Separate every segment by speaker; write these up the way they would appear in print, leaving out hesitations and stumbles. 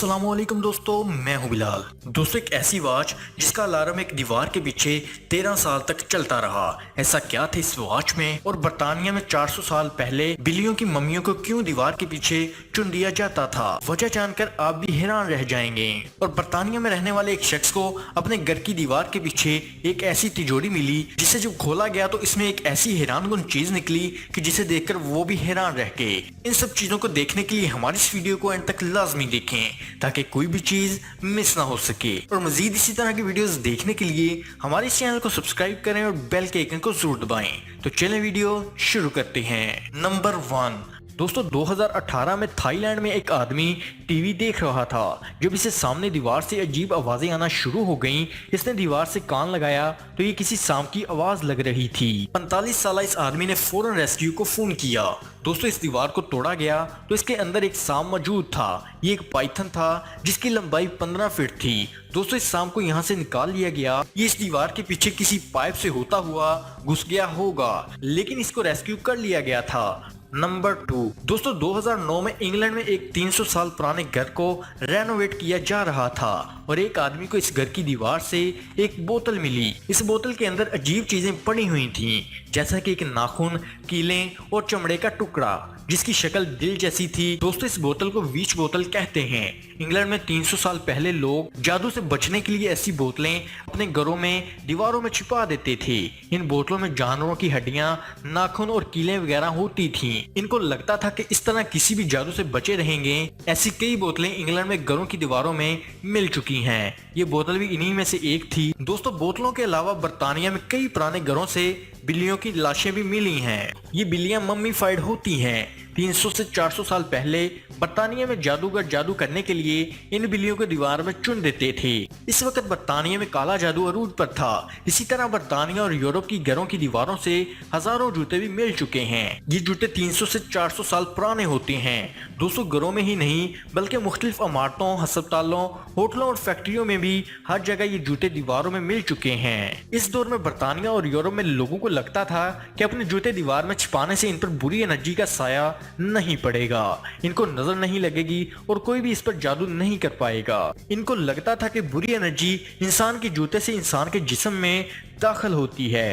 Speaker 1: अस्सलाम वालेकुम दोस्तों, मैं हूं बिलाल। दोस्तों, एक ऐसी वॉच जिसका अलार्म एक दीवार के पीछे 13 साल तक चलता रहा। ऐसा क्या था इस वॉच में, और बरतानिया में 400 साल पहले बिल्लियों की मम्मियों को क्यों दीवार के पीछे चुन दिया जाता था? वजह जानकर आप भी हैरान रह जाएंगे। और बरतानिया में रहने वाले एक शख्स को अपने घर की दीवार के पीछे एक ऐसी तिजोरी मिली जिसे जब खोला गया तो इसमें एक ऐसी हैरानकुन चीज निकली कि जिसे देखकर वो भी हैरान रह गए। इन सब चीजों को देखने के लिए हमारी इस वीडियो को एंड तक लाजमी देखें ताकि कोई भी चीज मिस ना हो सके। और मजीद इसी तरह की वीडियोस देखने के लिए हमारे इस चैनल को सब्सक्राइब करें और बेल के आइकन को जरूर दबाएं। तो चलें वीडियो शुरू करते हैं। नंबर 1 दोस्तों, 2018 में थाईलैंड में एक आदमी टीवी देख रहा था। जब इसे सामने दीवार से अजीब आवाजें आना शुरू हो गईं, इसने दीवार से कान लगाया तो ये किसी सांप की आवाज लग रही थी। 45 साल इस आदमी ने फौरन रेस्क्यू को फोन किया। दोस्तों, इस दीवार को तोड़ा गया तो इसके अंदर एक सांप मौजूद था। ये एक पाइथन था जिसकी लंबाई 15 फीट थी। दोस्तों, इस सांप को यहाँ से निकाल लिया गया। ये इस दीवार के पीछे किसी पाइप से होता हुआ घुस गया होगा, लेकिन इसको रेस्क्यू कर लिया गया था। नंबर 2 दोस्तों, 2009 में इंग्लैंड में एक 300 साल पुराने घर को रेनोवेट किया जा रहा था और एक आदमी को इस घर की दीवार से एक बोतल मिली। इस बोतल के अंदर अजीब चीजें पड़ी हुई थीं, जैसा कि एक नाखून, कीलें और चमड़े का टुकड़ा जिसकी शक्ल दिल जैसी थी। दोस्तों, इस बोतल को विच बोतल कहते हैं। इंग्लैंड में 300 साल पहले लोग जादू से बचने के लिए ऐसी बोतलें अपने घरों में दीवारों में छिपा देते थे। इन बोतलों में जानवरों की हड्डियां, नाखून और कीलें वगैरह होती थीं। इनको लगता था कि इस तरह किसी भी जादू से बचे रहेंगे। ऐसी कई बोतलें इंग्लैंड में घरों की दीवारों में मिल चुकी हैं। ये बोतल भी इन्हीं में से एक थी। दोस्तों, बोतलों के अलावा बरतानिया में कई पुराने घरों से बिल्लियों की लाशें भी मिली हैं। ये बिल्लियां मम्मीफाइड होती हैं। 300 से 400 साल पहले बरतानिया में जादूगर जादू करने के लिए इन बिल्लियों को दीवार में चुन देते थे। इस वक्त बरतानिया में काला जादू अरूज पर था। इसी तरह बरतानिया और यूरोप की घरों की दीवारों से हजारों जूते भी मिल चुके हैं। ये जूते 300 से 400 साल पुराने होते हैं। दोस्तों, घरों में ही नहीं बल्कि मुख्तलिफ इमारतों, अस्पतालों, होटलों और फैक्ट्रियों में भी हर जगह ये जूते दीवारों में मिल चुके हैं। इस दौर में बरतानिया और यूरोप में लोगों को लगता था कि अपने जूते दीवार में छिपाने से इन पर बुरी एनर्जी का साया नहीं पड़ेगा, इनको नजर नहीं लगेगी और कोई भी इस पर जादू नहीं कर पाएगा। इनको लगता था कि बुरी एनर्जी इंसान के जूते से इंसान के जिस्म में दाखिल होती है।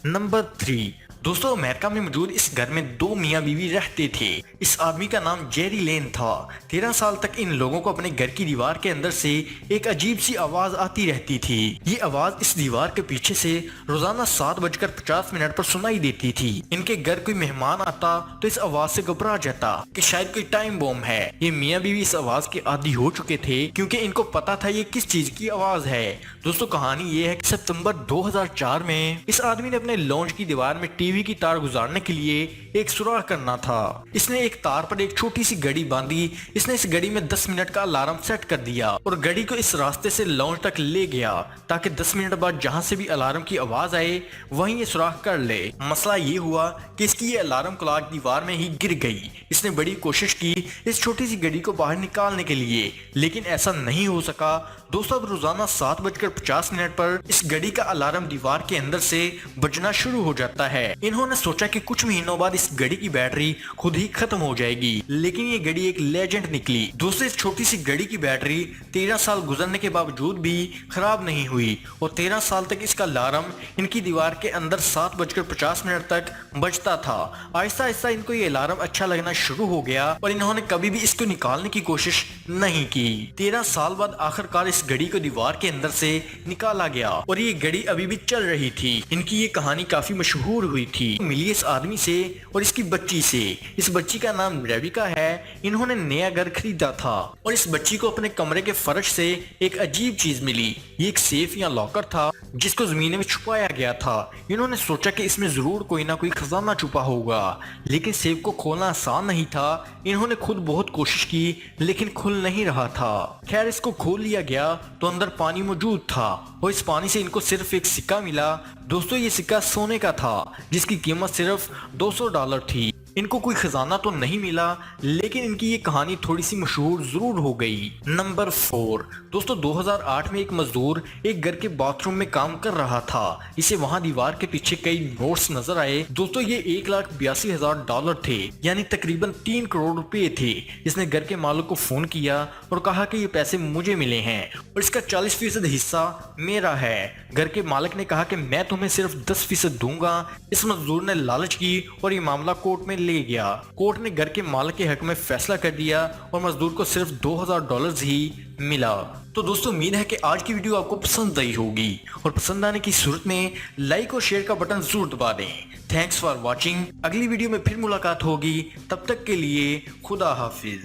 Speaker 1: नंबर 3 दोस्तों, अमेरिका में मौजूद इस घर में 2 मियाँ बीवी रहते थे। इस आदमी का नाम जेरी लेन था। 13 साल तक इन लोगों को अपने घर की दीवार के अंदर से एक अजीब सी आवाज आती रहती थी। ये आवाज इस दीवार के पीछे से रोजाना 7:50 पर सुनाई देती थी। इनके घर कोई मेहमान आता तो इस आवाज से घबरा जाता कि शायद कोई टाइम बॉम्ब है। ये मियाँ बीवी इस आवाज के आदी हो चुके थे क्योंकि इनको पता था ये किस चीज की आवाज है। दोस्तों, कहानी ये है कि सितंबर 2004 में इस आदमी ने अपने लॉन्ज की दीवार में टीवी की तार गुजारने के लिए एक सुराख करना था। इसने एक तार पर एक छोटी सी घड़ी बांधी। इसने इस घड़ी में 10 मिनट का अलार्म सेट कर दिया और घड़ी को इस रास्ते से लॉन्ज तक ले गया ताकि 10 मिनट बाद जहां से भी अलार्म की आवाज आए वहीं ये सुराख कर ले। मसला ये हुआ कि इसकी ये अलार्म क्लॉक दीवार में ही गिर गई। इसने बड़ी कोशिश की इस छोटी सी घड़ी को बाहर निकालने के लिए, लेकिन ऐसा नहीं हो सका। दोस्तों, अब रोजाना 7:50 पर इस घड़ी का अलार्म दीवार के अंदर से बजना शुरू हो जाता है। इन्होंने सोचा कि कुछ महीनों बाद इस घड़ी की बैटरी खुद ही खत्म हो जाएगी, लेकिन ये घड़ी एक लेजेंड निकली। दोस्तों, इस छोटी सी घड़ी की बैटरी 13 साल गुजरने के बावजूद भी खराब नहीं हुई और 13 साल तक इसका अलार्म इनकी दीवार के अंदर 7:50 तक बजता था। आहिस्ता आहिस्ता इनको ये अलार्म अच्छा लगना शुरू हो गया और इन्होंने कभी भी इसको निकालने की कोशिश नहीं की। 13 साल बाद आखिरकार इस घड़ी को दीवार के अंदर से निकाला गया और ये घड़ी अभी भी चल रही थी। इनकी ये कहानी काफी मशहूर हुई थी। मिली इस आदमी से और इसकी बच्ची से। इस बच्ची का नाम रेबिका है। इन्होंने नया घर खरीदा था और इस बच्ची को अपने कमरे के फर्श से एक अजीब चीज मिली। ये एक सेफ या लॉकर था जिसको जमीन में छुपाया गया था। इन्होंने सोचा कि इसमें जरूर कोई ना कोई खजाना छुपा होगा, लेकिन सेफ को खोलना आसान नहीं था। इन्होंने खुद बहुत कोशिश की लेकिन खुल नहीं रहा था। खैर, इसको खोल लिया गया तो अंदर पानी मौजूद था और इस पानी से इनको सिर्फ एक सिक्का मिला। दोस्तों, ये सिक्का सोने का था जिसकी कीमत सिर्फ $200 थी। ان کو کوئی خزانہ تو نہیں ملا لیکن ان کی یہ کہانی تھوڑی سی مشہور ضرور ہو گئی۔ نمبر 4، دوستو 2008 میں ایک مزدور ایک گھر کے باتھ روم میں کام کر رہا تھا، اسے وہاں دیوار کے پیچھے کئی نوٹس نظر آئے۔ دوستو یہ $1,82,000 تھے، یعنی تقریباً 3 کروڑ روپے تھے۔ اس نے گھر کے مالک کو فون کیا اور کہا کہ یہ پیسے مجھے ملے ہیں اور اس کا 40% حصہ میرا ہے۔ گھر کے مالک نے کہا کہ میں تمہیں صرف 10% دوں گا۔ اس مزدور نے لالچ کی اور یہ معاملہ کورٹ میں لے گیا۔ کورٹ نے گھر کے مالک کے حق میں فیصلہ کر دیا اور مزدور کو صرف $2,000 ہی ملا۔ تو دوستو امید ہے کہ آج کی ویڈیو آپ کو پسند آئی ہوگی، اور پسند آنے کی صورت میں لائک اور شیئر کا بٹن ضرور دبا دیں۔ تھینکس فار واچنگ، اگلی ویڈیو میں پھر ملاقات ہوگی، تب تک کے لیے خدا حافظ۔